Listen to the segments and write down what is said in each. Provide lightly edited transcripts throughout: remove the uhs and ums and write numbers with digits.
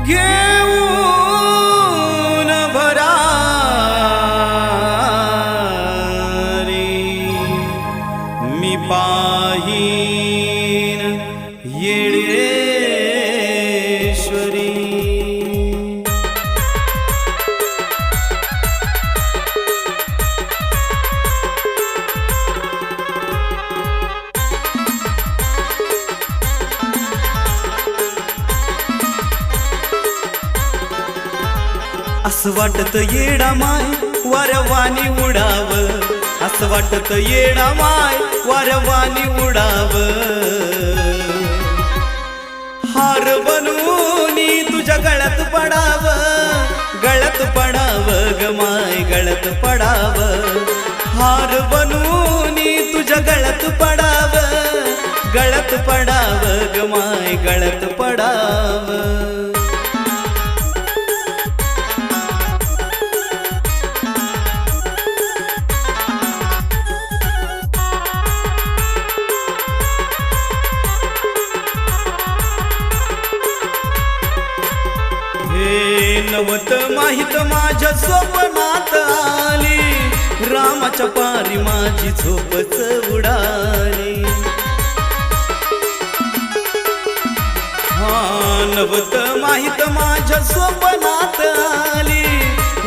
घेऊन भरारी मी पाहीन येडेश्वरी. असं वाटत येडा माय वारवानी उडाव, असं वाटत येडा माय वारवानी उडाव. हार बनूनी तुझ्या गळ्यात पडाव, गळ्यात पडाव ग माय गळ्यात पडाव. हार बनूनी तुझ्या गळ्यात पडाव, गळ्यात पडाव ग माय गळ्यात पडाव. नवत माहित माझ्या स्वप्नात आली, रामाच्या पारी माझी झोपच उडाली. नवत माहित माझ्या स्वप्नात आली,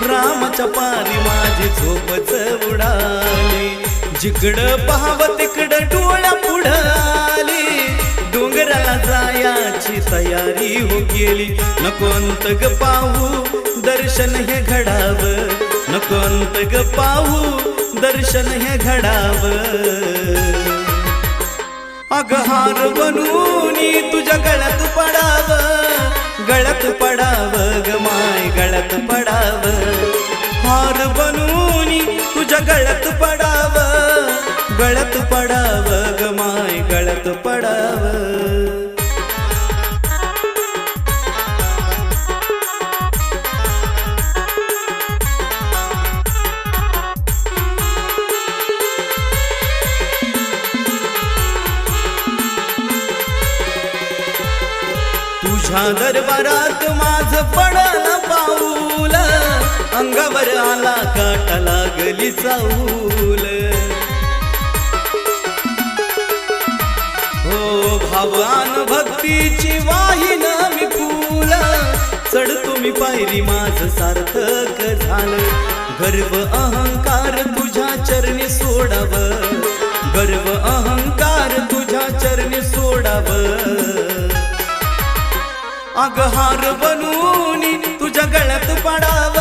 रामाच्या पारी माझी झोपच उडाली. जिकडं पाहाव तिकडं डोळ्या पुढं आली, डोंगराला जायाची तयारी हो गेली. नको अंत ग पाहू दर्शन हे घडाव, नको अंत ग पाहू दर्शन हे घडाव. अग हार बनूनी तुझ्या गळ्यात पडाव, गळ्यात पडाव ग माय गळ्यात पडाव. हार बनूनी तुझ्या गळ्यात पडाव, गळ्यात पडाव ग माय गळ्यात पडाव. तुझ्या दरबारात माझ पडन पाऊल, अंगावर आला काटा लागली चाऊल. हो भावान भक्तीची वाहिन मी फूल, चढतो मी पायरी माझ सार्थक झालं. गर्व अहंकार तुझ्या चरणी सोडाव, गर्व अहंकार तुझ्या चरणी सोडाव. अग हार बनूनी तुझ्या गळ्यात पडाव,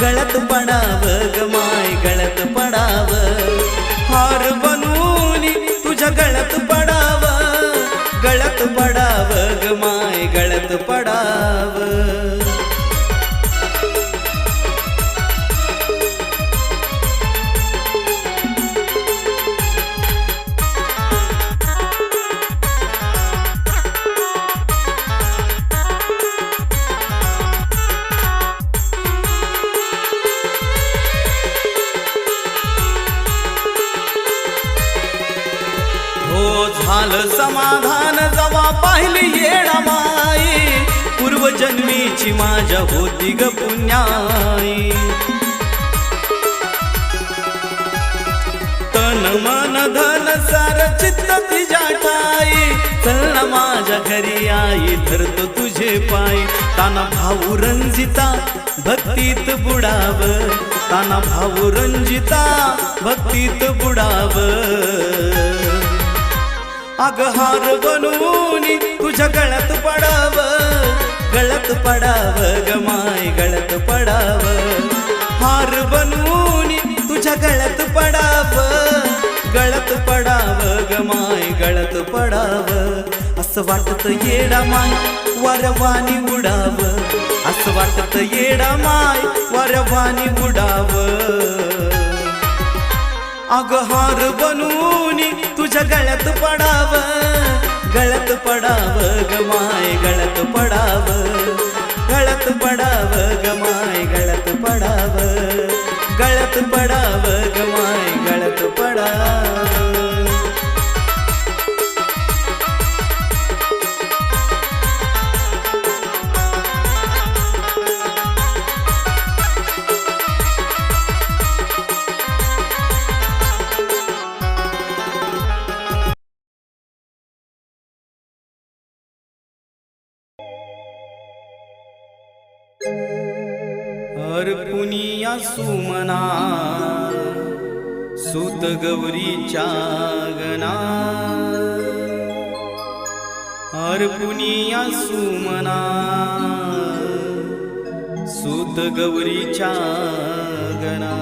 गळ्यात पडाव ग माय गळ्यात पडाव. हार बनूनी तुझ्या गळ्यात पडाव, गळ्यात पडाव ग माय गळ्यात पडाव. झालं समाधान जवा पाहिली येडा माई, पूर्वजन्मीची माझ्या होती ग पुण्याई. तन मन धन सार चित्त तुझ्या ठाई, चल ना माझ्या घरी आई धरतो तुझे पाय. ताना भाऊ रंजिता भक्तीत बुडाव, ताना भाऊ रंजिता भक्तीत बुडाव. अग हार बनूनी तुझ्या गळ्यात पडाव, गळ्यात पडाव ग माय गळ्यात पडाव. हार बनूनी तुझ्या गळ्यात पडाव, गळ्यात पडाव ग माय गळ्यात पडाव. असं वाटत येडा माय वारवानी उडाव, असं वाटत येडा माय वारवानी उडाव. अग हार बनूनी तुझ्या गळ्यात पडाव, गळ्यात पडाव ग माय गळ्यात पडाव. गळ्यात पडाव ग माय गळ्यात पडाव, गळ्यात पडाव ग माय गळ्यात पडाव. अर्पुनिया सुमना सूत गौरीच्या गणा, अर्पुनिया सुमना सूत गौरीच्या गणा,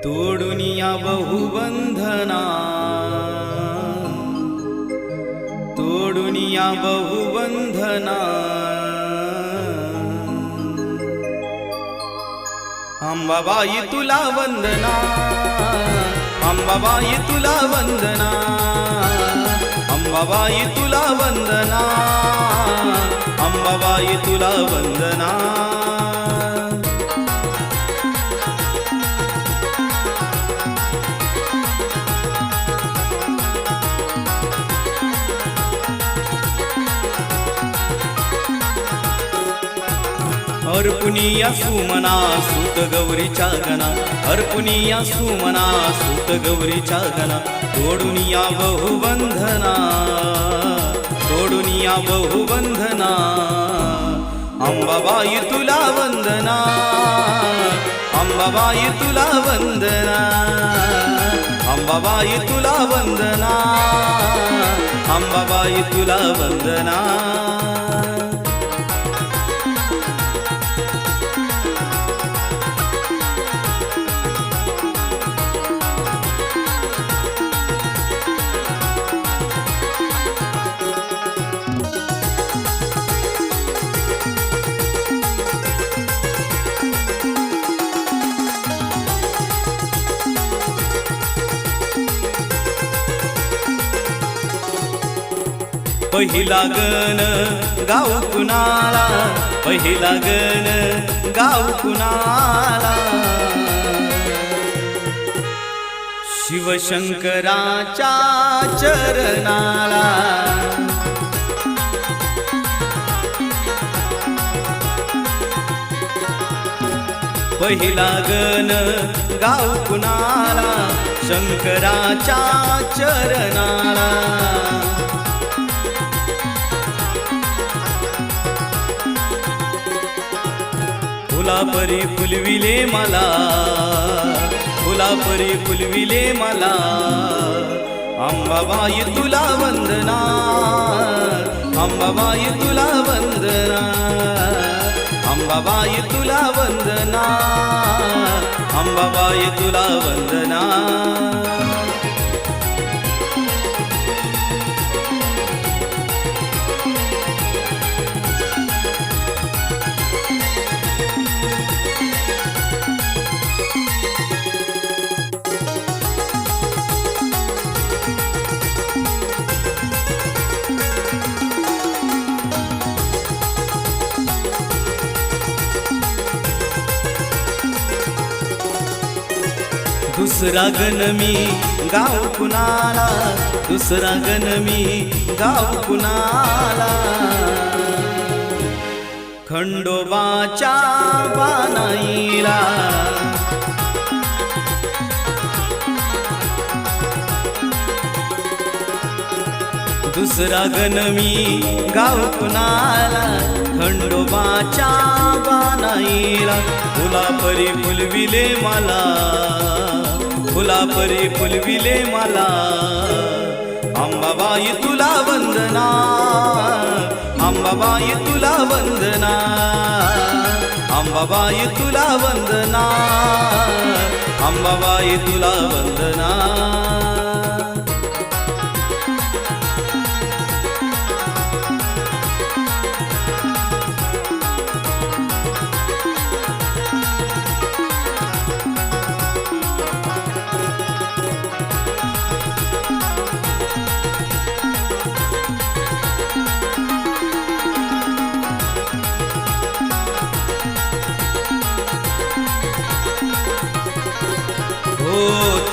तोडुनिया बहुबंधना, तोडुनिया बहुबंधना, अंबाबाई तुला वंदना, अंबाबाई तुला वंदना, अंबाबाई तुला वंदना, अंबाबाई तुला वंदना. अर्पुनिया सुमना सूत गौरीच्या गणा, अर्पुनिया सुमना सूत गौरीच्या गणा, तोडुनिया बहुबंधना, तोडुनिया बहुबंधना, अंबाबाई तुला वंदना, अंबाबाई तुला वंदना, अंबाबाई तुला वंदना, अंबाबाई तुला वंदना. पहिला गण गाव कुणाला, पहिला गण गाव कुणाला, शिवशंकराच्या चरणाला, पहिला गण गाव कुणाला, शंकराच्या चरणाला, फुलापरी फुलविले मला, फुलापरी फुलविले मला, अंबाबाई तुला वंदना, अंबाबाई तुला वंदना, अंबाबाई तुला वंदना, अंबाबाई तुला वंदना. दुसरा गण मी गाव कुणाला, दुसरा गण मी गाव कुणाला, खंडोबाच्या बानाईला, दुसरा गण मी गाव कुणाला, खंडोबाच्या बानाईला, फुलापरी फुलविले मला, फुलापरी फुलविले मला, अंबाबाई तुला वंदना, अंबाबाई तुला वंदना, अंबाबाई तुला वंदना, अंबाबाई तुला वंदना.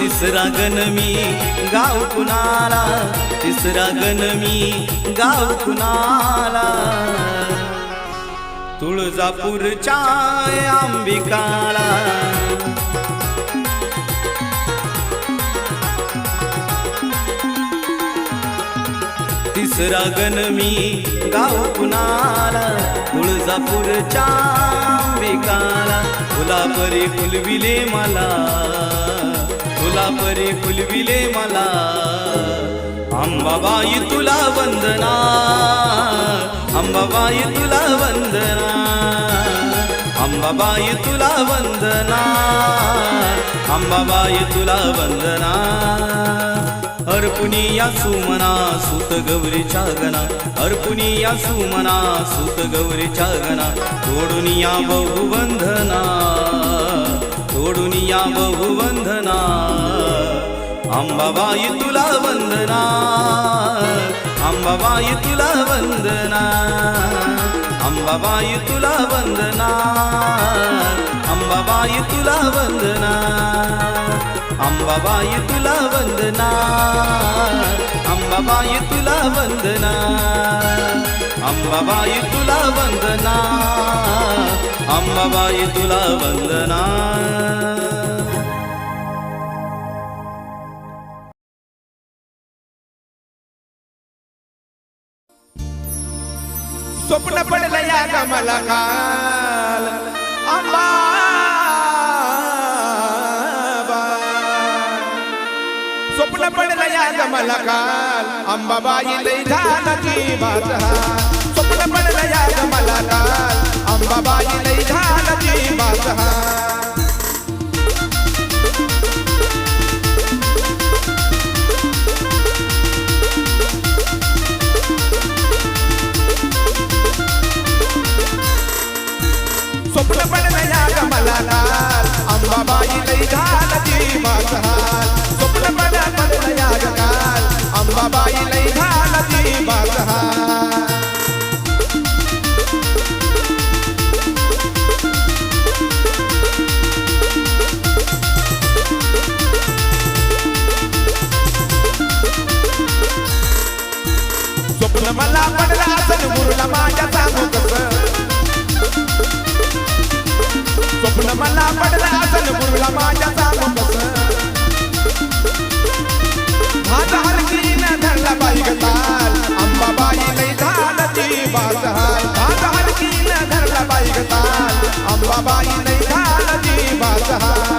तिसरा गण मी गाव कुणाला, तिसरा गण मी गाव कुणाला, तुळजापूरच्या अंबिकाला, तिसरा गण मी गाव कुणाला तुळजापूरच्या बेकाला फुलापरी फुलविले मला फुलापरी फुलविले मला अंबाबाई तुला वंदना अंबाबाई तुला वंदना अंबाबाई तुला वंदना अंबाबाई तुला वंदना अर्पुनी या सुमना सुत गौरीच्या गणा अर्पुनी या सुमना सुत गौरीच्या गणा तोडून या बहुवंदना तोडून या बहुवंदना अंबाबाई तुला वंदना अंबाबाई तुला वंदना अंबाबाई तुला वंदना अंबाबाई तुला वंदना अंबाबाई तुला वंदना अंबाबाई तुला वंदना अंबाबाई तुला वंदना अंबाबाई तुला वंदना स्वप्न पडलं या ग मला काल अंबा स्वप्न पडलं या ग मला काल अंबाबाई लई झालं जीवाच हाल स्वप्न पडलं या ग मला काल अंबाबाई लई झालं जीवाच हाल स्वप्न पडलं या ग मला काल अंबाबाई लई झालं जीवाच हाल स्वप्न पडलं या ग काल अंबाबाई लई झालं जीवाच हाल स्वप्न मला पडलं असं गुरुला माझ्या सांगू कसं स्वप्न मला पडलं असन गुरुला माझ्या सांगू कसं हात हलकीनं धरला बाई ग ताल अंबाबाई लई झालं जीवाच हाल हात हलकीनं धरला बाई ग ताल अंबाबाई लई झालं जीवाच हाल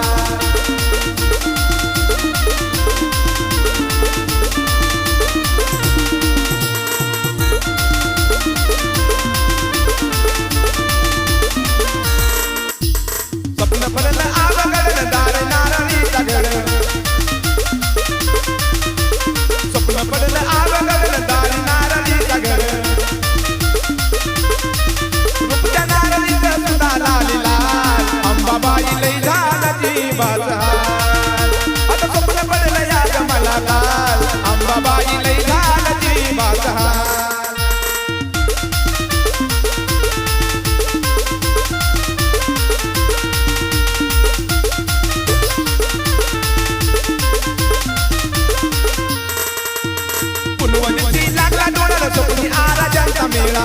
पडलं आवगडलं दार नारळीचा गड स्वप्न पडलं आवगडलं दार नारळीचा गड रुपच्या नारळीचं सुद्धा लाली लाल अंबाबाई लई झालं जीवाच हाल आता स्वप्न पडलं या ग मला काल अंबाबाई लई झालं जीवाच हाल स्वप्नी आराजांचा मेळा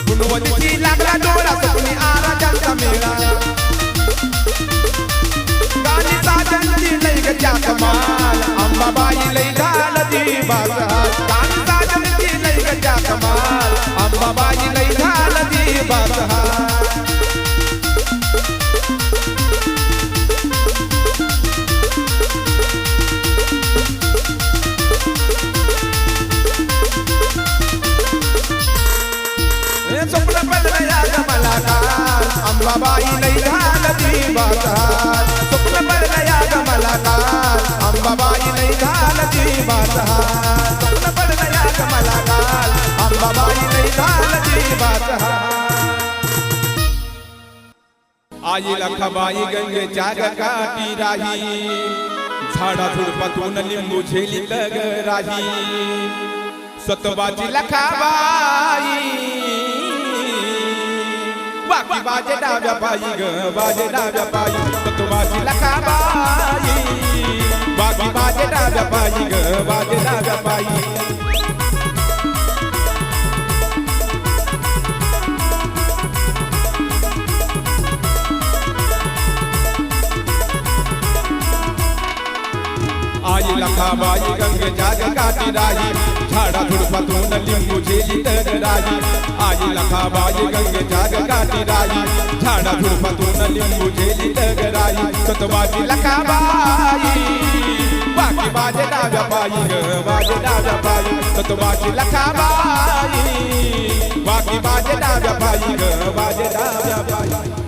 पुनवतीची लागला डोळा स्वप्नी आराजांचा मेळा गाणी साजनची लई गच्या कमाल अंबाबाई लई झालं जीवाच हाल गाणी साजनची लई गच्या कमाल अंबाबाई लई झालं जीवाच हाल स्वप्न पडलं या ग मला काल अंबाबाई लई झालं जीवाच हाल स्वप्न पडलं या ग मला काल अंबाबाई लई झालं जीवाच हाल स्वप्न पडलं या ग मला काल अंबाबाई लई झालं जीवाच हाल आई लखाबाई गंगेच्या ग काठी राही झाडा झुडपातून लिंबू झेलीत ग राही सतबाची लखाबाई बाकी बाजे डाव्या पायी ग बाजे डाव्या पायी सतबाची लखाबाई बाकी बाजे डाव्या पायी ग बाजे डाव्या पायी आई लखा लखाबाई गंगेच्या काठी राही झाडा झुडपातून लिंबू झेली तर राही आई लखाबाई गंगेच्या काठी राही झाडा झुडपातून लिंबू झेली तर राही सतवाची लखाबाई बाकी माझे डाव्या पायी ग माझे डाव्या पायी सतवाची लखाबाई बाकी माझे डाव्या पायी ग माझे डाव्या पायी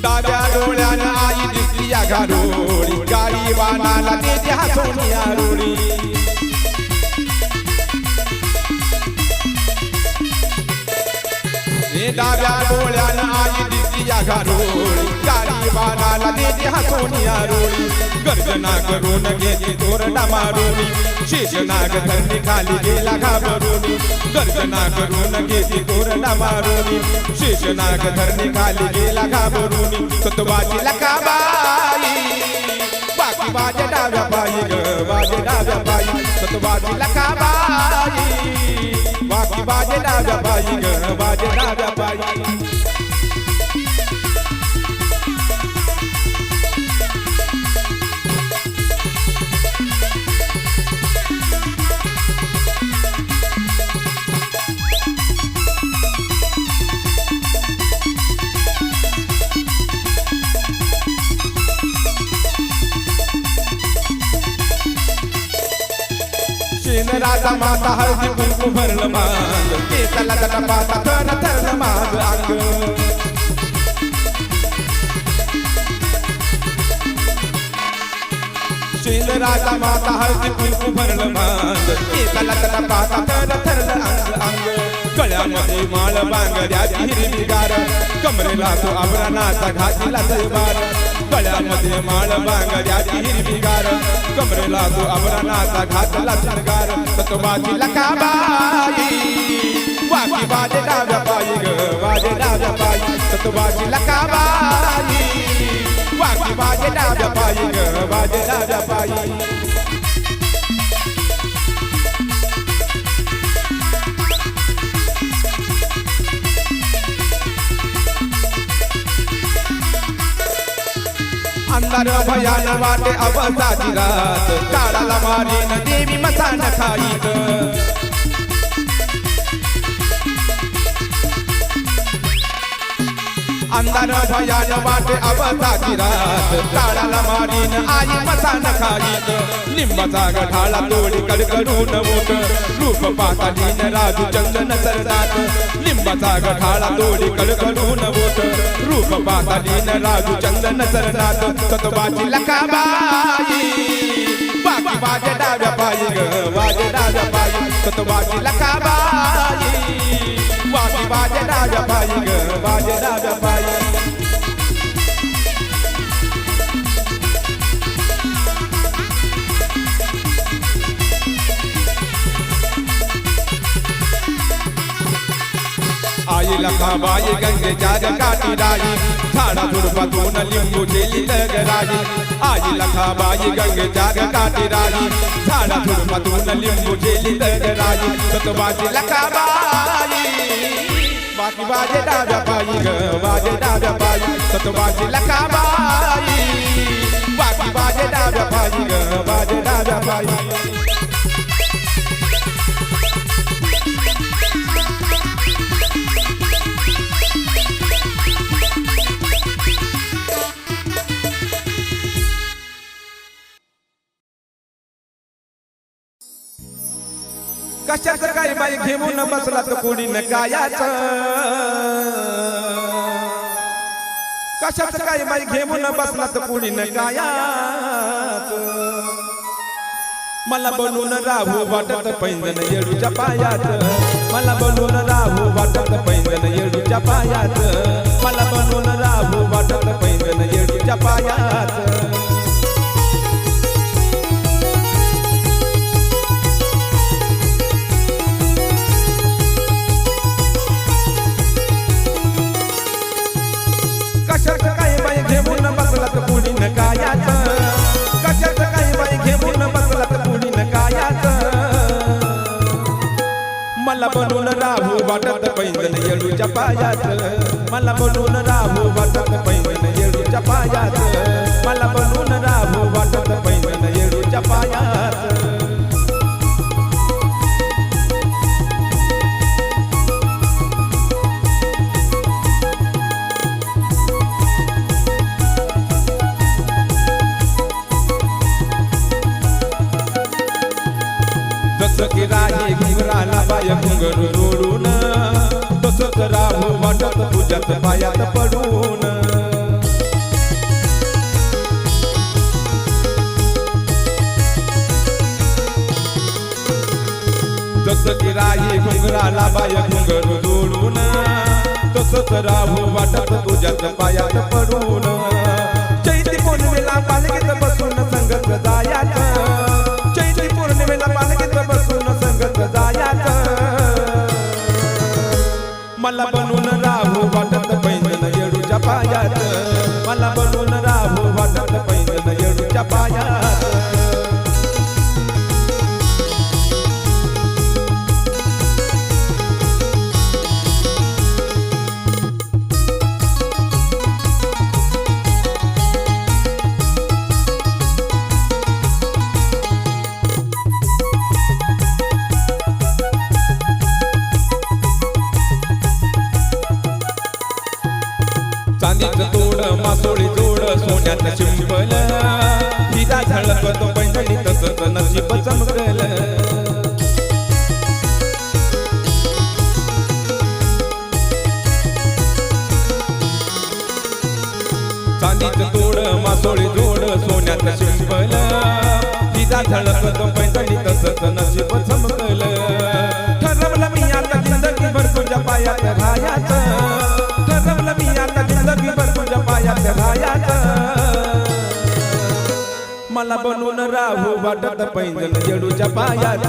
डाव्या डोळ्यानं आई दिसली या घारोळी गाई वानाला देते हसून या रोळी डाव्या डोळ्यानं आई दिसली या घारोळी गाई वानाला देते हसून या रोळी गर्जना करून घेते तोरडा मारोळी शेषनाग धरणी खाली गेला घाबरोनी गर्जना करून घेते तोरडा मारोनी शेषनाग धरणी खाली गेला घाबरोनी सतवाची लखाबाई बाकी माझ्या डाव्या पायी ग माझ्या डाव्या पायी सतवाची लखाबाई बाकी माझ्या डाव्या पायी ग माझ्या डाव्या पायी राजा माता हळदी कुंकू भरलं माग केसाला जटा पाता थर थरलं माग अंग राजा माता हळदी कुंकू भरलं माग केसाला जटा पाता थर थरलं अंग अंग गळ्यामध्ये माळ बांगड्याची हिरवीगार कमरेला तो आभरणाचा घातला तलवार गळ्यामध्ये माळ बांगड्याची हिरवीगार कमरेला तो आभरणाचा घातला तलवार सतवाची लखाबाई बाकी माझे डाव्या पायी ग माझे डाव्या पायी सतवाची लखाबाई बाकी माझे डाव्या पायी ग माझे डाव्या पायी अंधार भयान वाटे अवताची रात काळाला मारीन देवी मसान खाईत अंधार भयान वाटे अवताची रात काळाला मारीन आई मसान खाईत लिंबाचा गठाळा तोडी कडकडून मोठ रूप पातालीन राजू चंदन सरदात लिंबाचा गठाळा तोडी कडकडून मोठ रूप पातालीन राजू चंदन सरदात सतवाची लखाबाई बाकी माझ्या डाव्या पायी ग माझ्या डाव्या पायी सतवाची लखाबाई बाकी माझ्या डाव्या पायी ग माझ्या डाव्या पायी आई लखाबाई गंगेच्या काठी राही झाडा झुडपातून लिंबू झेली तर राही आई लखाबाई गंगेच्या काठी राही झाडा झुडपातून लिंबू झेली तर राही सतवाची लखाबाई बाकी माझे डाव्या पायी ग माझे डाव्या पायी सतवाची लखाबाई बाकी माझे डाव्या पायी ग माझे डाव्या पायी कशाच काय बाई घेऊन बसला तर कुडीन कायाच कशाच काय बाई घेऊन बसला तर कुडीन कायाच मला बनून राहू वाटत पैंजन येडूच्या पायात मला बनून राहू वाटत पैंजन येडूच्या पायात मला बनून राहू वाटत पैंजन येडूच्या पायात येडूच्या पायात मला बनून राहू वाटत पैंजण येडूच्या पायात मला बनून राहू वाटत पैंजण येडूच्या पायात जसं की राही घुंगराला बाय घुंगरू जोडून तसंच राहू वाटत तुझ्याच पायात पडून जसं की राही घुंगराला बाय घुंगरू जोडून तसंच राहू वाटत तुझ्याच पायात पडून चैती पौर्णिमेला पालखीत बसून संगत जायाच चैती पौर्णिमेला पालखीत बसून संगत जायाच मला बनून राहू वाटत पैंजण येडूच्या पायात मला बनून राहू वाटत पैंजण येडूच्या पायात चांदीचं तोड मासोळी जोड सोन्यात शिंपल हिरा झळकतो पैंजणी तसंच नशीब चमकल चांदीचं तोड मासोळी जोड सोन्यात शिंपल हिरा झळकतो पैंजणी तसंच नशीब चमकल ठरवलं मी आता जिंदगीभर तुझ्या पायात राहायचं ठरवलं मी आता जिंदगीभर तुझ्या पायात राहायचं मला बनून राहू वाटत पैंजण येडूच्या पायात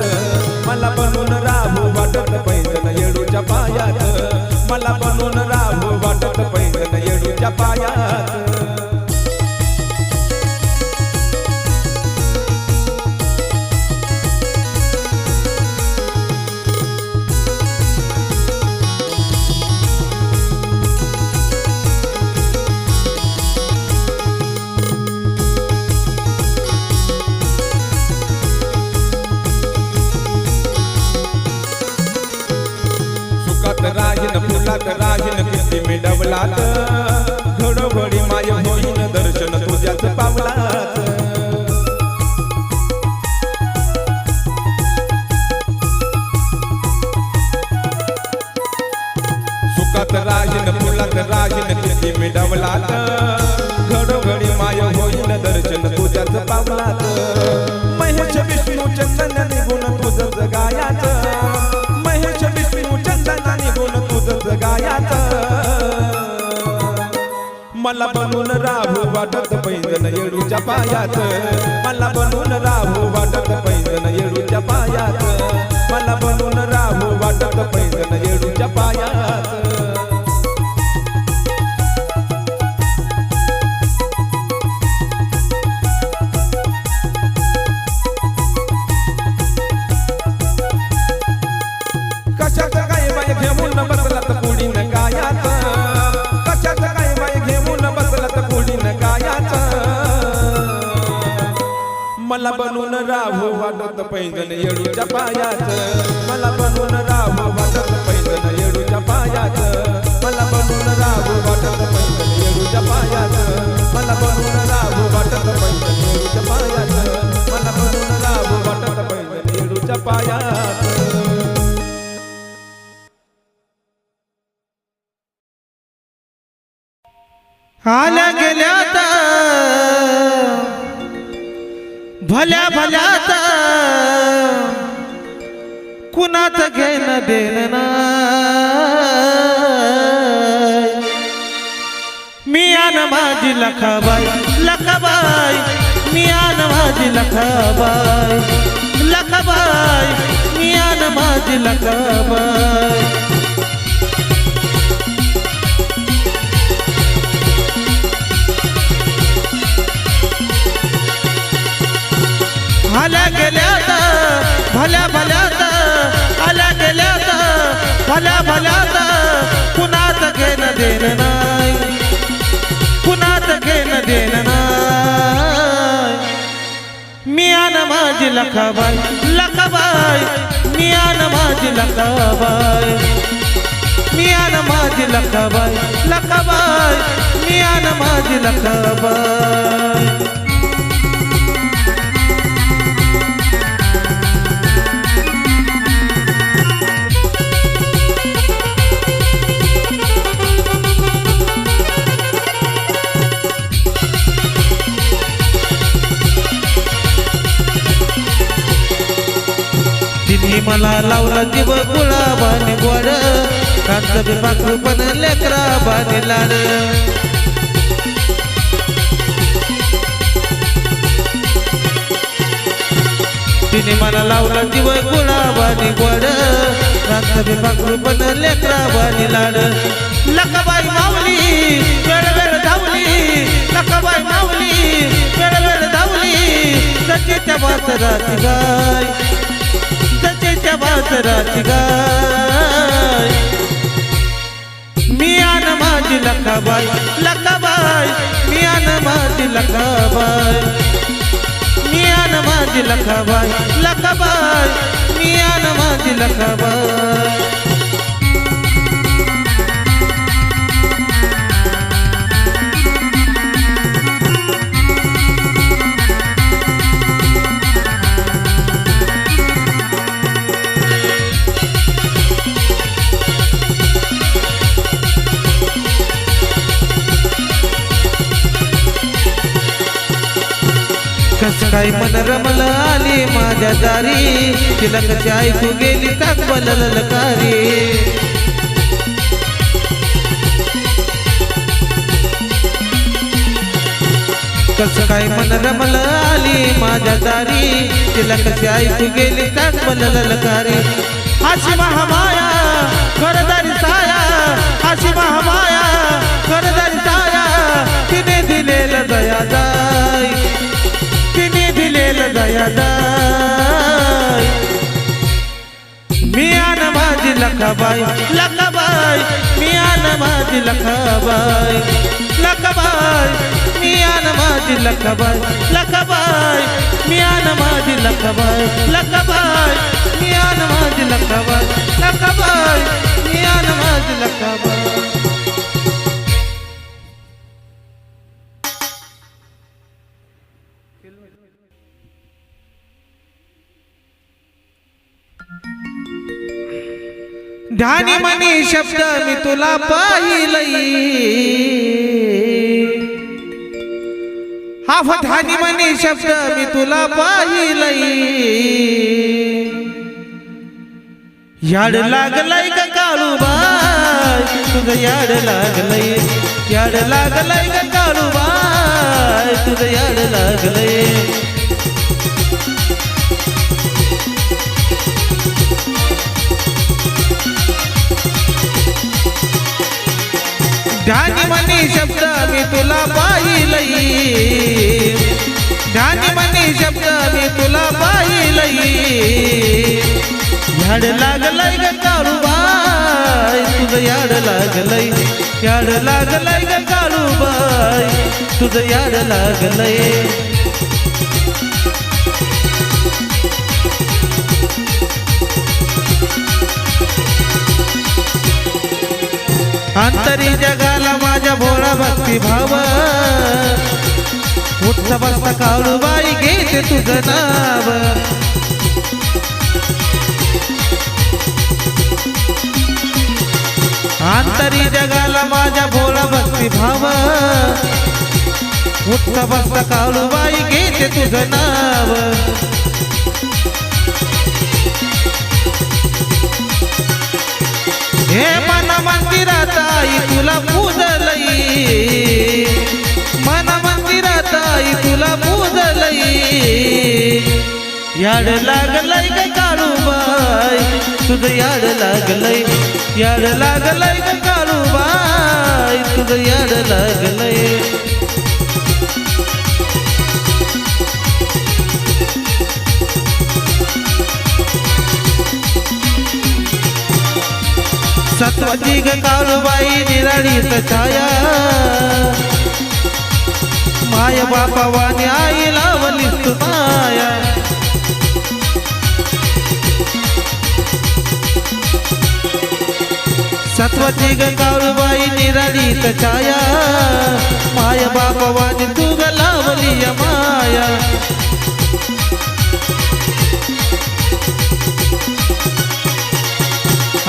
मला बनून राहू वाटत पैंजण येडूच्या पायात मला बनून राहू वाटत पैंजण येडूच्या पायात राहीन फुलात राहीन किती मिडवलात घडोघडी माय होईन दर्शन तुझ्याच पावलात सुखात राहीन फुलात राहीन किती मिडवलात घडोघडी माय होईन दर्शन तुझ्याच पावलात महेश विष्णू चंदन निघून तुझंच गायाच महेश विष्णू चंदन निघून तुझंच गायाच मला बनून राहू वाटत पैंजण येडूच्या पायात मला बनून राहू वाटत पैंजण येडूच्या पायात मला बनून राहू वाटत पैंजण येडूच्या पायात कशाच काय बाय घेऊन बसलात पुढीन गायाच कशाच काय बाय घेऊन बसलात पुढीन गायाच मला बनून राहू वाटत पैंजण येडूच्या पायात मला बनून राहू वाटत पैंजण येडूच्या पायात मला बनून राहू वाटत पैंजण येडूच्या पायात मला बनून राहू वाटत पैंजण येडूच्या पायात मला बनून राहू वाटत पैंजण येडूच्या पायात आल्या गेल्यात भल्या भल्यात कुणाच घेणं देणं नाही मी आन माझी लखाबाई लखाबाई मी आन माझी लखाबाई लखाबाई मी आन माझी लखाबाई आल्या गेल्यात भल्या भल्यात आल्या गेल्यात भल्या भल्यात माझी लखाबाई लखाबाई मियान माझी लखाबाई मियान माझी लखाबाई लखाबाई मियान माझी लखाबाई तिने मला लावला जीव गुलाबाने गोड कांत पाखरू पण लेकरा बाने लाड तिने मला लावला जीव गुलाबाने गोड कांत पाखरू पण लेकरा बाने लाड लखाबाई माऊली वेळ वेळ धावली लखाबाई माऊली वेळ वेळ धावली सचेच्या वासराची गाय सचेच्या वासराची गाय मियान माझी लखाबाई लखाबाई मियान माझी लखाबाई मियान माझी लखाबाई लखाबाई मियान माझी लखाबाई कस काय मन रमल आली माझ्या दारी तिला कशी ऐकू गेली काकबल ललकारी कस काय मन रमल आली माझ्या दारी तिला कशी ऐकू गेली काकबल ललकारी अशी महामाया घरदारी साया अशी महामाया घरदारी साया तिने दिलेलं दया जाय तिने दिलेलं दयादाय मियान माझी लखाबाई लखाबाई मियान माझी लखाबाई लखाबाई मियान माझी लखाबाई लखाबाई मियान माझी लखाबाई लखाबाई मियान माझी लखाबाई लखाबाई मियान माझी लखाबाई ध्यानी मनी शब्द मी तुला पाहिलई हा ध्यानी मनी शब्द मी तुला पाहिलई याड लागलय का काळूबाई तुझं याड लागलय याड लागलय का काळूबाई तुझं याड लागलय ध्यानी मनी शब्द मी तुला पाहिलई ध्यानी मनी शब्द मी तुला पाहिलई याड लागलय ग काळूबाई तुझं याड लागलय याड लागलय ग काळूबाई तुझं याड लागलय अंतरी जगाला माझ्या भोळा भक्ती भाव उठता बसता काळूबाई घेते तुझं नाव अंतरी जगाला माझ्या भोळा भक्ती भाव उठता बसता काळूबाई घेते तुझं नाव हे मन मंदिरात आई तुला पूजलई मन मंदिरात आई तुला पूजलई याड लागलय ग काळूबाई तुझं याड लागलय याड लागलय ग काळूबाई तुझं याड लागलय सत्वजी ग काळूबाई निराळीत छाया माय बापा वाणी आई लावलीस तू माया सत्वाची ग काळूबाई निराळीत छाया माय बापवानी तू ग लावली या माया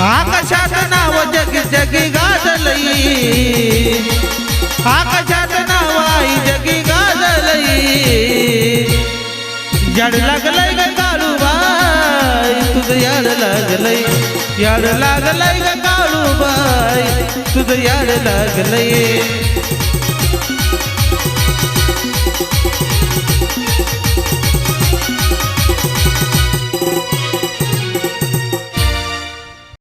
आकाशात नाव जगी जगी गाजलई आकाशात नाव आई जगी गाजलई याड लागलंय ग काळूबाई तुझं याड लागलंय याड लागलंय ग काळूबाई तुझं याड लागलंय